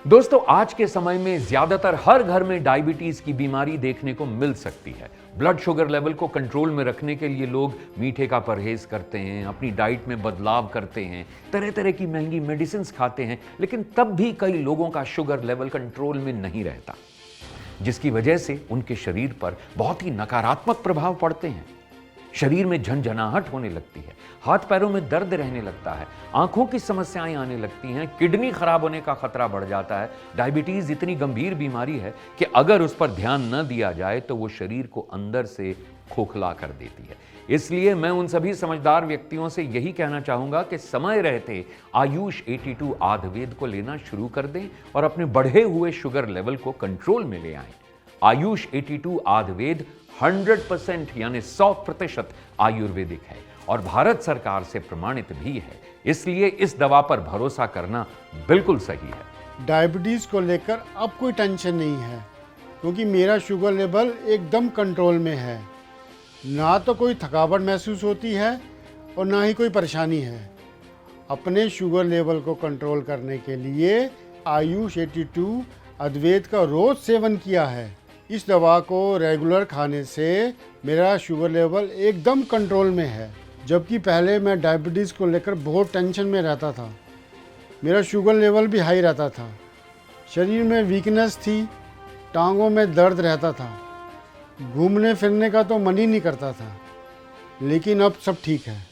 दोस्तों, आज के समय में ज्यादातर हर घर में डायबिटीज की बीमारी देखने को मिल सकती है। ब्लड शुगर लेवल को कंट्रोल में रखने के लिए लोग मीठे का परहेज करते हैं, अपनी डाइट में बदलाव करते हैं, तरह तरह की महंगी मेडिसिन खाते हैं, लेकिन तब भी कई लोगों का शुगर लेवल कंट्रोल में नहीं रहता, जिसकी वजह से उनके शरीर पर बहुत ही नकारात्मक प्रभाव पड़ते हैं। शरीर में झंझनाहट होने लगती है, हाथ पैरों में दर्द रहने लगता है, आंखों की समस्याएं आने लगती हैं, किडनी खराब होने का खतरा बढ़ जाता है। डायबिटीज इतनी गंभीर बीमारी है कि अगर उस पर ध्यान न दिया जाए तो वो शरीर को अंदर से खोखला कर देती है। इसलिए मैं उन सभी समझदार व्यक्तियों से यही कहना चाहूंगा कि समय रहते आयुष 82 आयुर्वेद को लेना शुरू कर दें और अपने बढ़े हुए शुगर लेवल को कंट्रोल में ले आएं। आयुष 82 आयुर्वेद 100% यानी 100% आयुर्वेदिक है और भारत सरकार से प्रमाणित भी है, इसलिए इस दवा पर भरोसा करना बिल्कुल सही है। डायबिटीज़ को लेकर अब कोई टेंशन नहीं है, क्योंकि मेरा शुगर लेवल एकदम कंट्रोल में है। ना तो कोई थकावट महसूस होती है और ना ही कोई परेशानी है। अपने शुगर लेवल को कंट्रोल करने के लिए आयुष 82 आयुर्वेद का रोज़ सेवन किया है। इस दवा को रेगुलर खाने से मेरा शुगर लेवल एकदम कंट्रोल में है, जबकि पहले मैं डायबिटीज़ को लेकर बहुत टेंशन में रहता था। मेरा शुगर लेवल भी हाई रहता था, शरीर में वीकनेस थी, टांगों में दर्द रहता था, घूमने फिरने का तो मन ही नहीं करता था, लेकिन अब सब ठीक है।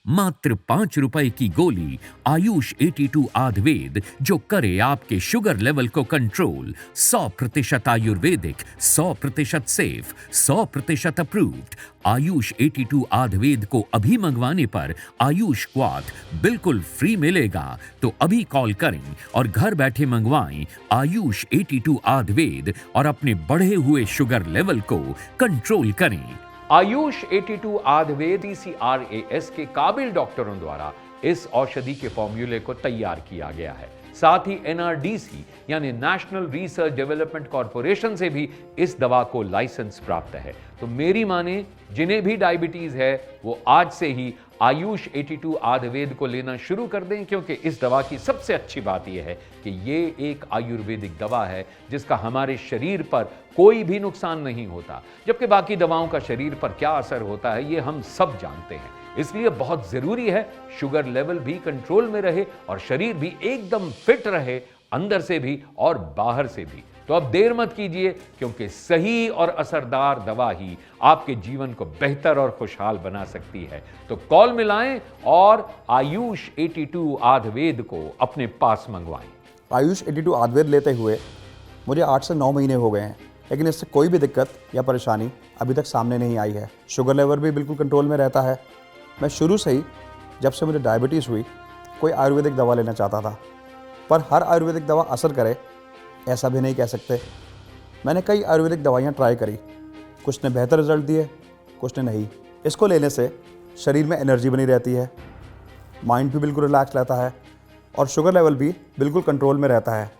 मात्र 5 रुपए की गोली आयुष 82 आयुर्वेद जो करे आपके शुगर लेवल को control. 100% Ayurvedic, 100% safe, 100% approved. Ayush 82 Ayurveda को अभी मंगवाने पर आयुष क्वाथ बिल्कुल फ्री मिलेगा। तो अभी कॉल करें और घर बैठे मंगवाएं आयुष 82 आयुर्वेद और अपने बढ़े हुए शुगर लेवल को कंट्रोल करें। आयुष 82 आयुर्वेद CCRAS के काबिल डॉक्टरों द्वारा इस औषधि के फॉर्मूले को तैयार किया गया है। साथ ही NRDC यानी नेशनल रिसर्च डेवलपमेंट कॉरपोरेशन से भी इस दवा को लाइसेंस प्राप्त है। तो मेरी माने, जिन्हें भी डायबिटीज है वो आज से ही आयुष 82 आयुर्वेद को लेना शुरू कर दें, क्योंकि इस दवा की सबसे अच्छी बात यह है कि ये एक आयुर्वेदिक दवा है जिसका हमारे शरीर पर कोई भी नुकसान नहीं होता, जबकि बाकी दवाओं का शरीर पर क्या असर होता है ये हम सब जानते हैं। इसलिए बहुत जरूरी है शुगर लेवल भी कंट्रोल में रहे और शरीर भी एकदम फिट रहे, अंदर से भी और बाहर से भी। तो अब देर मत कीजिए, क्योंकि सही और असरदार दवा ही आपके जीवन को बेहतर और खुशहाल बना सकती है। तो कॉल मिलाएं और आयुष 82 आयुर्वेद को अपने पास मंगवाएं। आयुष 82 आयुर्वेद लेते हुए मुझे 8 से 9 महीने हो गए हैं, लेकिन इससे कोई भी दिक्कत या परेशानी अभी तक सामने नहीं आई है। शुगर लेवल भी बिल्कुल कंट्रोल में रहता है। मैं शुरू से ही, जब से मुझे डायबिटीज़ हुई, कोई आयुर्वेदिक दवा लेना चाहता था, पर हर आयुर्वेदिक दवा असर करे ऐसा भी नहीं कह सकते। मैंने कई आयुर्वेदिक दवाइयाँ ट्राई करी, कुछ ने बेहतर रिजल्ट दिए, कुछ ने नहीं। इसको लेने से शरीर में एनर्जी बनी रहती है, माइंड भी बिल्कुल रिलैक्स रहता है और शुगर लेवल भी बिल्कुल कंट्रोल में रहता है।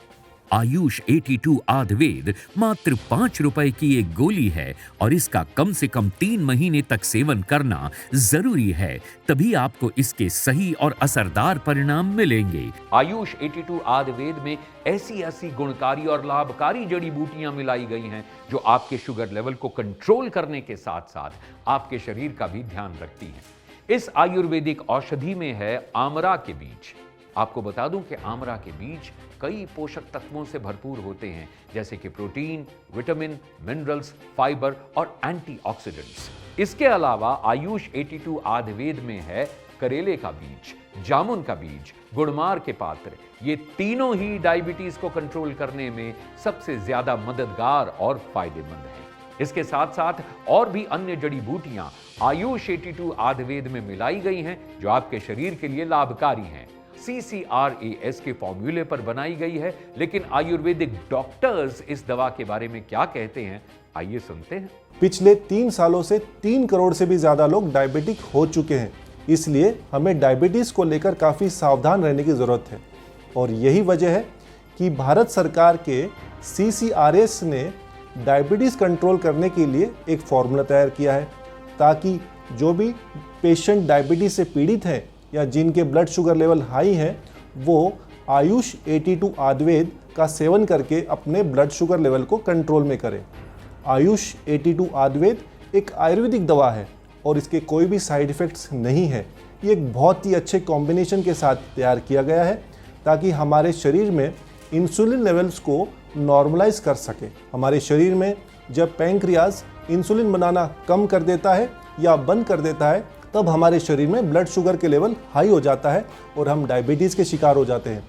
आयुष 82 आयुर्वेद मात्र 5 रुपए की एक गोली है और इसका कम से कम 3 महीने तक सेवन करना जरूरी है, तभी आपको इसके सही और असरदार परिणाम मिलेंगे। आयुष 82 आयुर्वेद में ऐसी गुणकारी और लाभकारी जड़ी बूटियां मिलाई गई हैं जो आपके शुगर लेवल को कंट्रोल करने के साथ साथ आपके शरीर का भी ध्यान रखती हैं। इस आयुर्वेदिक औषधि में है आमरा के बीज। आपको बता दूं कि आमरा के बीज कई पोषक तत्वों से भरपूर होते हैं, जैसे कि प्रोटीन, विटामिन, मिनरल्स, फाइबर और एंटीऑक्सीडेंट्स। इसके अलावा आयुष 82 आयुर्वेद में है करेले का बीज, जामुन का बीज, गुड़मार के पात्र। ये तीनों ही डायबिटीज को कंट्रोल करने में सबसे ज्यादा मददगार और फायदेमंद हैं। इसके साथ साथ और भी अन्य जड़ी बूटियां आयुष 82 आयुर्वेद में मिलाई गई हैं जो आपके शरीर के लिए लाभकारी हैं। CCRAS के फॉर्मूले पर बनाई गई है, लेकिन आयुर्वेदिक डॉक्टर्स इस दवा के बारे में क्या कहते हैं, आइए सुनते हैं। पिछले 3 सालों से 3 करोड़ से भी ज्यादा लोग डायबिटिक हो चुके हैं, इसलिए हमें डायबिटीज को लेकर काफी सावधान रहने की जरूरत है। और यही वजह है कि भारत सरकार के CCRAS ने डायबिटीज कंट्रोल करने के लिए एक फॉर्मूला तैयार किया है, ताकि जो भी पेशेंट डायबिटीज से पीड़ित हैं या जिनके ब्लड शुगर लेवल हाई हैं, वो आयुष 82 आयुर्वेद का सेवन करके अपने ब्लड शुगर लेवल को कंट्रोल में करें। आयुष 82 आयुर्वेद एक आयुर्वेदिक दवा है और इसके कोई भी साइड इफ़ेक्ट्स नहीं है। ये एक बहुत ही अच्छे कॉम्बिनेशन के साथ तैयार किया गया है ताकि हमारे शरीर में इंसुलिन लेवल्स को नॉर्मलाइज कर सके। हमारे शरीर में जब पैंक्रियाज इंसुलिन बनाना कम कर देता है या बंद कर देता है, तब हमारे शरीर में ब्लड शुगर के लेवल हाई हो जाता है और हम डायबिटीज़ के शिकार हो जाते हैं।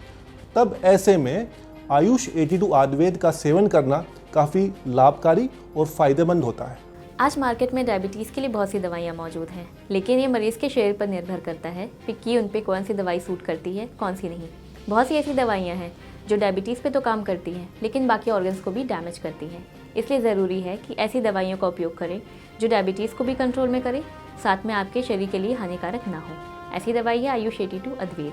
तब ऐसे में आयुष 82 आयुर्वेद का सेवन करना काफ़ी लाभकारी और फ़ायदेमंद होता है। आज मार्केट में डायबिटीज़ के लिए बहुत सी दवाइयाँ मौजूद हैं, लेकिन ये मरीज़ के शरीर पर निर्भर करता है कि उन पे कौन सी दवाई सूट करती है, कौन सी नहीं। बहुत सी ऐसी दवाइयाँ हैं जो डायबिटीज़ पे तो काम करती हैं, लेकिन बाकी ऑर्गन्स को भी डैमेज करती हैं। इसलिए ज़रूरी है कि ऐसी दवाइयों का उपयोग करें जो डायबिटीज़ को भी कंट्रोल में करे, साथ में आपके शरीर के लिए हानिकारक ना हो। ऐसी दवाई है आयुष 82 आयुर्वेद,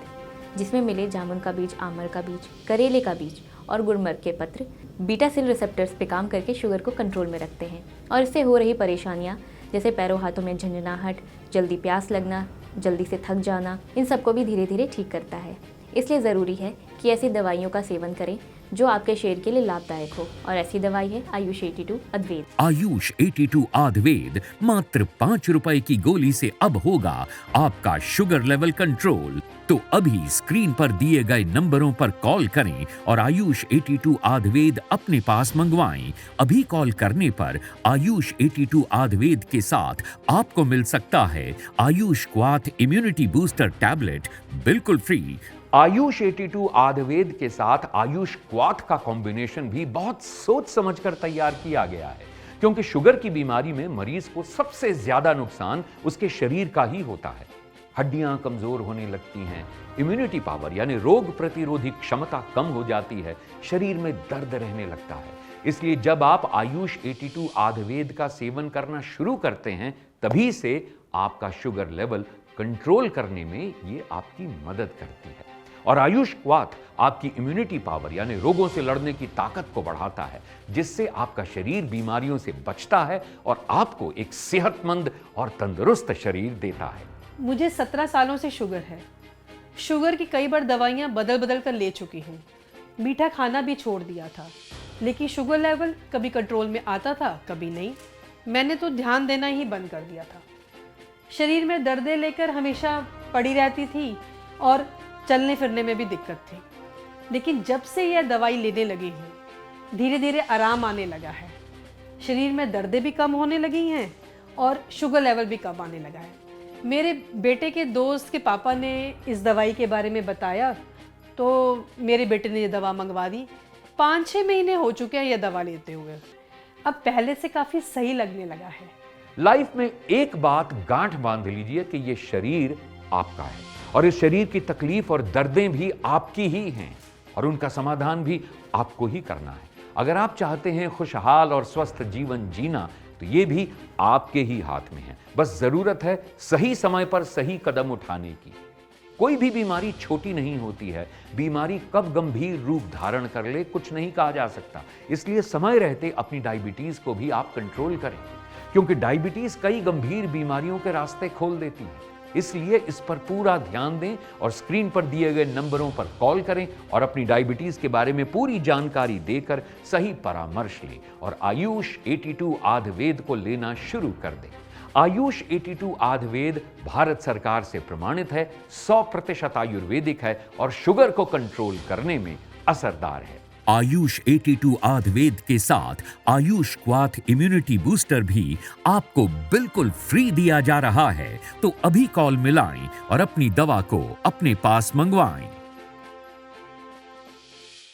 जिसमें मिले जामुन का बीज, आमर का बीज, करेले का बीज और गुलमर्ग के पत्र बीटा सेल रिसेप्टर्स पे काम करके शुगर को कंट्रोल में रखते हैं और इससे हो रही परेशानियाँ जैसे पैरों हाथों में झंझनाहट, जल्दी प्यास लगना, जल्दी से थक जाना, इन सबको भी धीरे धीरे ठीक करता है। इसलिए ज़रूरी है कि ऐसी दवाइयों का सेवन करें जो आपके शरीर के लिए लाभदायक हो, और ऐसी दवाई है आयुष 82 आयुर्वेद। आयुष 82 आयुर्वेद मात्र 5 रुपए की गोली से अब होगा आपका शुगर लेवल कंट्रोल। तो अभी स्क्रीन पर दिए गए नंबरों पर कॉल करें और आयुष 82 आयुर्वेद अपने पास मंगवाएं। अभी कॉल करने पर आयुष 82 आयुर्वेद के साथ आपको मिल सकता है आयुष क्वाथ इम्यूनिटी बूस्टर टैबलेट बिल्कुल फ्री। आयुष 82 आयुर्वेद के साथ आयुष क्वाथ का कॉम्बिनेशन भी बहुत सोच समझकर तैयार किया गया है, क्योंकि शुगर की बीमारी में मरीज को सबसे ज्यादा नुकसान उसके शरीर का ही होता है। हड्डियां कमजोर होने लगती हैं, इम्यूनिटी पावर यानी रोग प्रतिरोधी क्षमता कम हो जाती है, शरीर में दर्द रहने लगता है। इसलिए जब आप आयुष 82 आयुर्वेद का सेवन करना शुरू करते हैं, तभी से आपका शुगर लेवल कंट्रोल करने में ये आपकी मदद करती है। और आयुष क्वाथ आपकी इम्यूनिटी पावर यानी रोगों से लड़ने की ताकत को बढ़ाता है, जिससे आपका शरीर बीमारियों से बचता है और आपको एक सेहतमंद और तंदुरुस्त शरीर देता है। मुझे 17 सालों से शुगर है। शुगर की कई बार दवाइयाँ बदल बदल कर ले चुकी हूँ। मीठा खाना भी छोड़ दिया था, लेकिन शुगर लेवल कभी कंट्रोल में आता था, कभी नहीं। मैंने तो ध्यान देना ही बंद कर दिया था। शरीर में दर्दें लेकर हमेशा पड़ी रहती थी और चलने फिरने में भी दिक्कत थी। लेकिन जब से यह दवाई लेने लगी हूँ, धीरे धीरे आराम आने लगा है। शरीर में दर्दें भी कम होने लगी हैं और शुगर लेवल भी कम आने लगा है। मेरे बेटे के दोस्त के पापा ने इस दवाई के बारे में बताया, तो मेरे बेटे ने ये दवा मंगवा दी। 5-6 महीने हो चुके हैं यह दवा लेते हुए। अब पहले से काफ़ी सही लगने लगा है। लाइफ में एक बात गांठ बांध लीजिए कि ये शरीर आपका है और इस शरीर की तकलीफ और दर्दें भी आपकी ही हैं और उनका समाधान भी आपको ही करना है। अगर आप चाहते हैं खुशहाल और स्वस्थ जीवन जीना, तो ये भी आपके ही हाथ में है। बस जरूरत है सही समय पर सही कदम उठाने की। कोई भी बीमारी छोटी नहीं होती है। बीमारी कब गंभीर रूप धारण कर ले कुछ नहीं कहा जा सकता। इसलिए समय रहते अपनी डायबिटीज को भी आप कंट्रोल करें, क्योंकि डायबिटीज कई गंभीर बीमारियों के रास्ते खोल देती है। इसलिए इस पर पूरा ध्यान दें और स्क्रीन पर दिए गए नंबरों पर कॉल करें और अपनी डायबिटीज के बारे में पूरी जानकारी देकर सही परामर्श लें और आयुष 82 आयुर्वेद को लेना शुरू कर दें। आयुष 82 आयुर्वेद भारत सरकार से प्रमाणित है, 100% आयुर्वेदिक है और शुगर को कंट्रोल करने में असरदार है। आयुष 82 आयुर्वेद के साथ आयुष क्वाथ इम्यूनिटी बूस्टर भी आपको बिल्कुल फ्री दिया जा रहा है। तो अभी कॉल मिलाएं और अपनी दवा को अपने पास मंगवाएं।